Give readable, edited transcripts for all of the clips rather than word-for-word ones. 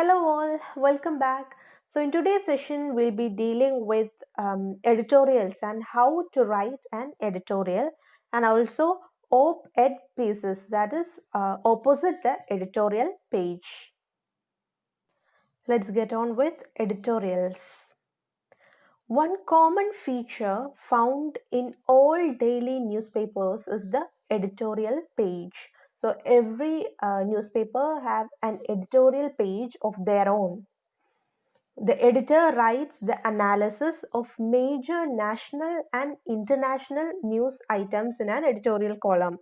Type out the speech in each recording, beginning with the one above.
Hello all, welcome back. So in today's session, we'll be dealing with editorials and how to write an editorial and also op-ed pieces, that is opposite the editorial page. Let's get on with editorials. One common feature found in all daily newspapers is the editorial page. So every newspaper have an editorial page of their own. The editor writes the analysis of major national and international news items in an editorial column.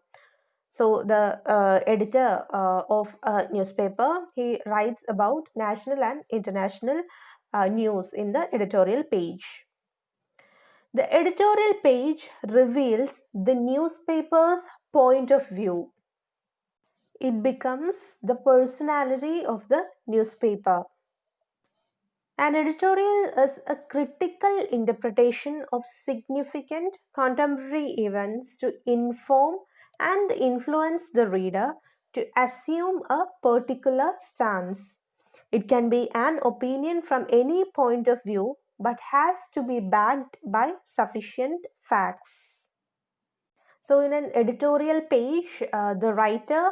So the editor of a newspaper, he writes about national and international news in the editorial page. The editorial page reveals the newspaper's point of view. It becomes the personality of the newspaper. An editorial is a critical interpretation of significant contemporary events to inform and influence the reader to assume a particular stance. It can be an opinion from any point of view but has to be backed by sufficient facts. So in an editorial page, the writer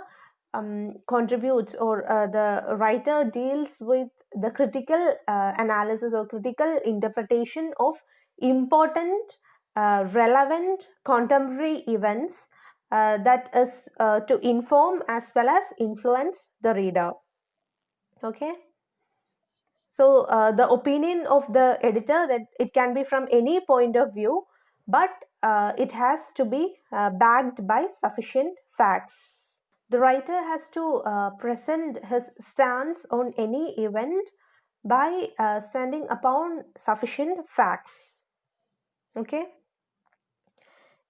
contributes or the writer deals with the critical analysis or critical interpretation of important, relevant contemporary events that is to inform as well as influence the reader. Okay. So the opinion of the editor, that it can be from any point of view, but it has to be backed by sufficient facts. The writer has to present his stance on any event by standing upon sufficient facts. Okay.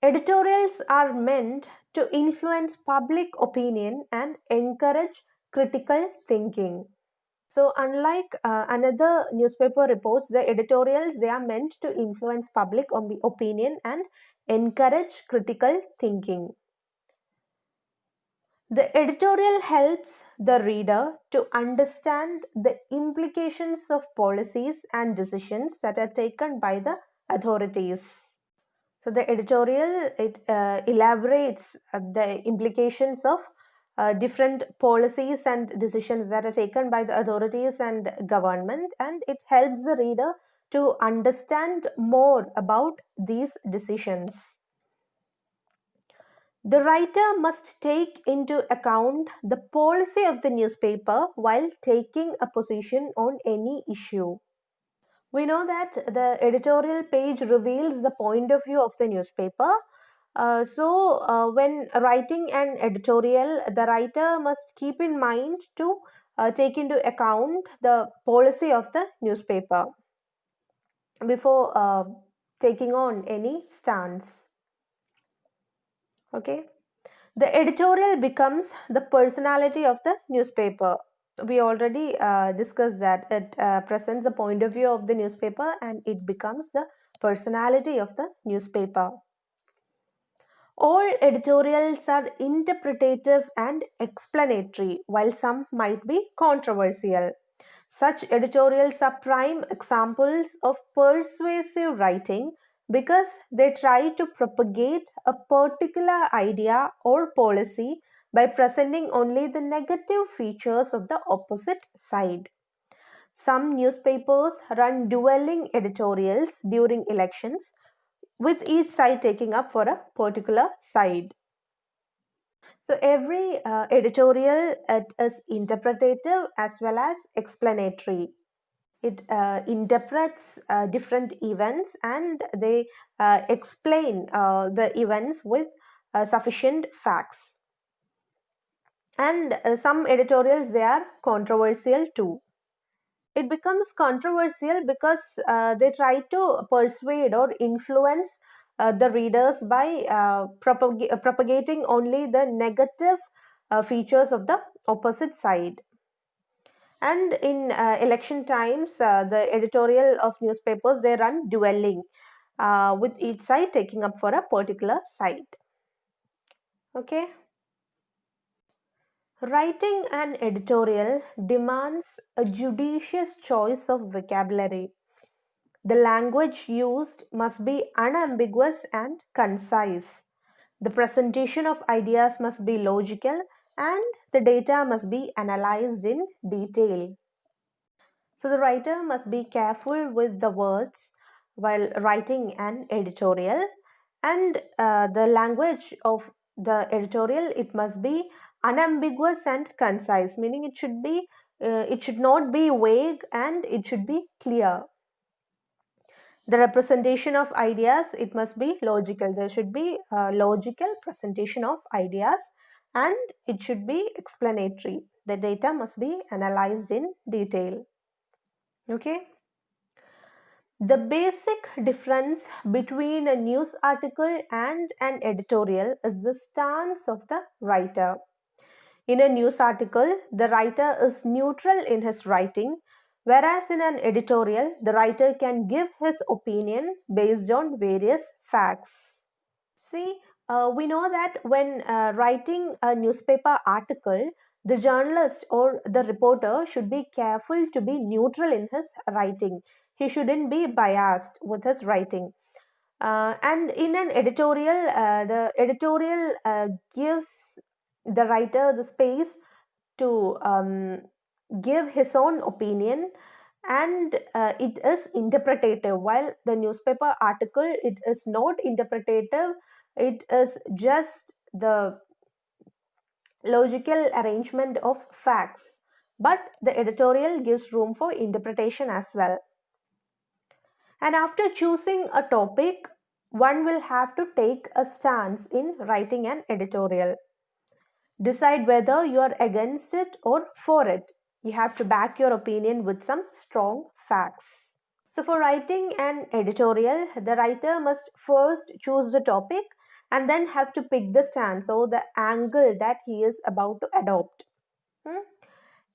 Editorials are meant to influence public opinion and encourage critical thinking. So unlike another newspaper reports, the editorials, they are meant to influence public opinion and encourage critical thinking. The editorial helps the reader to understand the implications of policies and decisions that are taken by the authorities. So the editorial, it elaborates the implications of different policies and decisions that are taken by the authorities and government, and it helps the reader to understand more about these decisions. The writer must take into account the policy of the newspaper while taking a position on any issue. We know that the editorial page reveals the point of view of the newspaper. When writing an editorial, the writer must keep in mind to take into account the policy of the newspaper before taking on any stance. Okay. The editorial becomes the personality of the newspaper. We already discussed that it presents the point of view of the newspaper and it becomes the personality of the newspaper. All editorials are interpretative and explanatory, while some might be controversial. Such editorials are prime examples of persuasive writing because they try to propagate a particular idea or policy by presenting only the negative features of the opposite side. Some newspapers run dueling editorials during elections, with each side taking up for a particular side. So every editorial, it is interpretative as well as explanatory. It interprets different events and they explain the events with sufficient facts. And some editorials, they are controversial too. It becomes controversial because they try to persuade or influence the readers by propagating only the negative features of the opposite side. And in election times, the editorial of newspapers, they run dueling with each side taking up for a particular side. Okay. Writing an editorial demands a judicious choice of vocabulary. The language used must be unambiguous and concise. The presentation of ideas must be logical and the data must be analyzed in detail. So the writer must be careful with the words while writing an editorial, and the language of the editorial, it must be unambiguous and concise, meaning it should not be vague and it should be clear. The representation of ideas, it must be logical. There should be a logical presentation of ideas and it should be explanatory. The data must be analyzed in detail. Okay. The basic difference between a news article and an editorial is the stance of the writer. In a news article, the writer is neutral in his writing, whereas in an editorial, the writer can give his opinion based on various facts. See, we know that when writing a newspaper article, the journalist or the reporter should be careful to be neutral in his writing. He shouldn't be biased with his writing. And in an editorial, the editorial gives the writer the space to give his own opinion, and it is interpretative, while the newspaper article, it is not interpretative, it is just the logical arrangement of facts, but the editorial gives room for interpretation as well. And after choosing a topic, one will have to take a stance in writing an editorial. Decide whether you are against it or for it. You have to back your opinion with some strong facts. So, for writing an editorial, the writer must first choose the topic and then have to pick the stance or the angle that he is about to adopt. Hmm?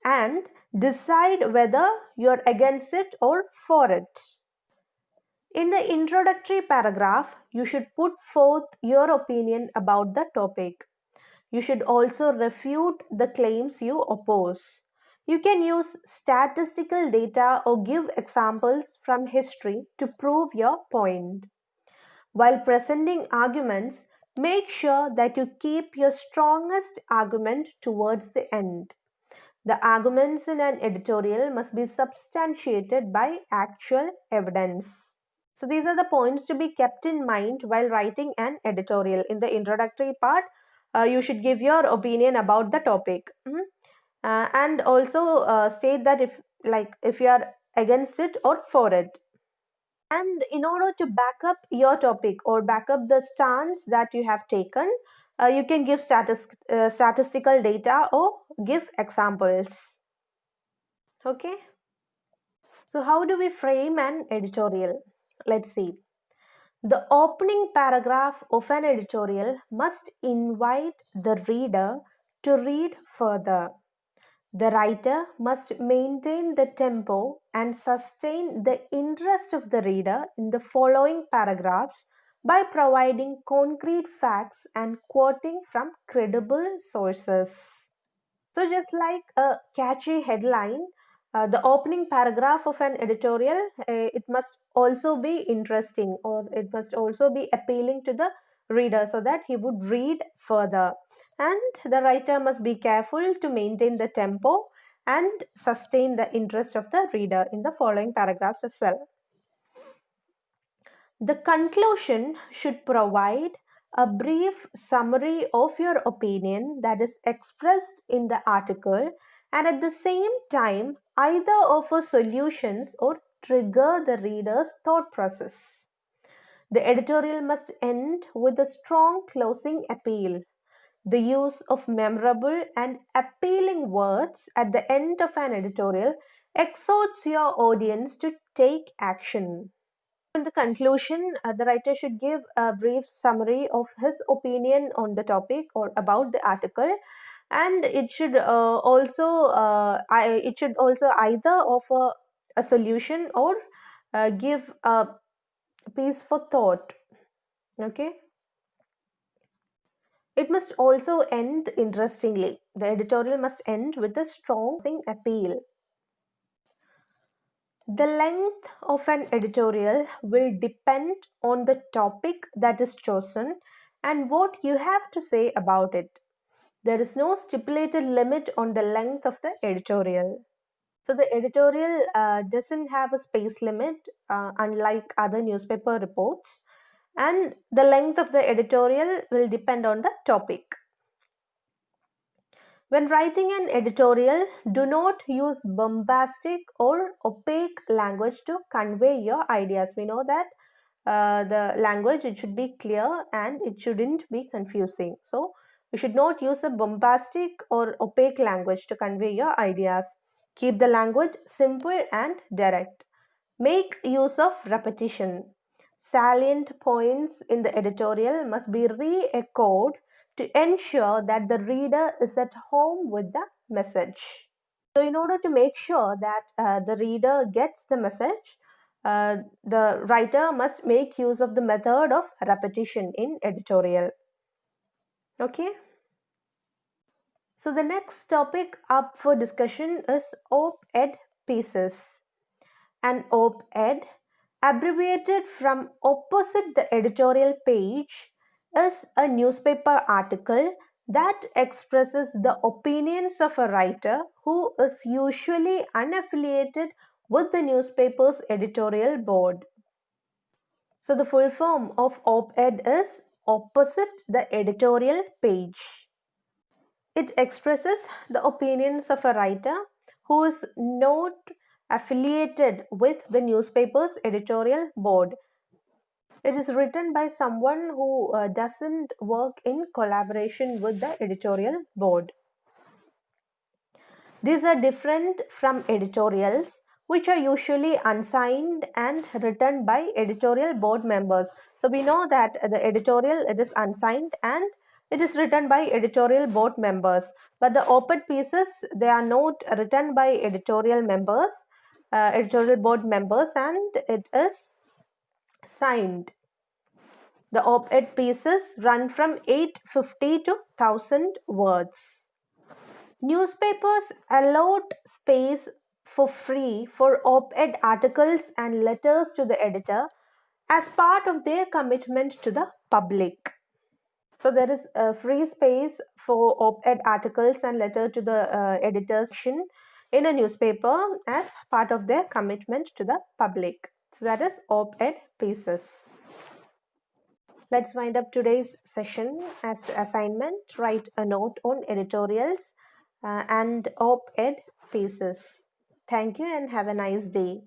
And decide whether you're against it or for it. In the introductory paragraph, you should put forth your opinion about the topic. You should also refute the claims you oppose. You can use statistical data or give examples from history to prove your point. While presenting arguments, make sure that you keep your strongest argument towards the end. The arguments in an editorial must be substantiated by actual evidence. So these are the points to be kept in mind while writing an editorial. In the introductory part, you should give your opinion about the topic. And also state that if you are against it or for it. And in order to back up your topic or back up the stance that you have taken, you can give statistical data or give examples. Okay. So how do we frame an editorial? Let's see. The opening paragraph of an editorial must invite the reader to read further. The writer must maintain the tempo and sustain the interest of the reader in the following paragraphs by providing concrete facts and quoting from credible sources. So, just like a catchy headline, the opening paragraph of an editorial, it must also be interesting or it must also be appealing to the reader so that he would read further. And the writer must be careful to maintain the tempo and sustain the interest of the reader in the following paragraphs as well. The conclusion should provide a brief summary of your opinion that is expressed in the article and at the same time either offer solutions or trigger the reader's thought process. The editorial must end with a strong closing appeal. The use of memorable and appealing words at the end of an editorial exhorts your audience to take action. In the conclusion, the writer should give a brief summary of his opinion on the topic or about the article, and it should also either offer a solution or give a piece for thought. Okay. It must also end interestingly. The editorial must end with a strong appeal. The length of an editorial will depend on the topic that is chosen and what you have to say about it. There is no stipulated limit on the length of the editorial. So the editorial doesn't have a space limit, unlike other newspaper reports, and the length of the editorial will depend on the topic. When writing an editorial, do not use bombastic or opaque language to convey your ideas. We know that the language, it should be clear and it shouldn't be confusing. So we should not use a bombastic or opaque language to convey your ideas. Keep the language simple and direct. Make use of repetition. Salient points in the editorial must be re-echoed to ensure that the reader is at home with the message. So in order to make sure that the reader gets the message, the writer must make use of the method of repetition in editorial. Okay. So the next topic up for discussion is op-ed pieces. An op-ed, abbreviated from opposite the editorial page, is a newspaper article that expresses the opinions of a writer who is usually unaffiliated with the newspaper's editorial board. So the full form of op-ed is opposite the editorial page. It expresses the opinions of a writer who is not affiliated with the newspaper's editorial board. It is written by someone who doesn't work in collaboration with the editorial board. These are different from editorials, which are usually unsigned and written by editorial board members. So we know that the editorial, it is unsigned and it is written by editorial board members. But the op-ed pieces, they are not written by editorial members, editorial board members, and it is signed. The op-ed pieces run from 850 to 1000 words. Newspapers allot space for free for op-ed articles and letters to the editor as part of their commitment to the public. So there is a free space for op-ed articles and letter to the editor's section in a newspaper as part of their commitment to the public. So that is op-ed pieces. Let's wind up today's session. As assignment, write a note on editorials and op-ed pieces. Thank you and have a nice day.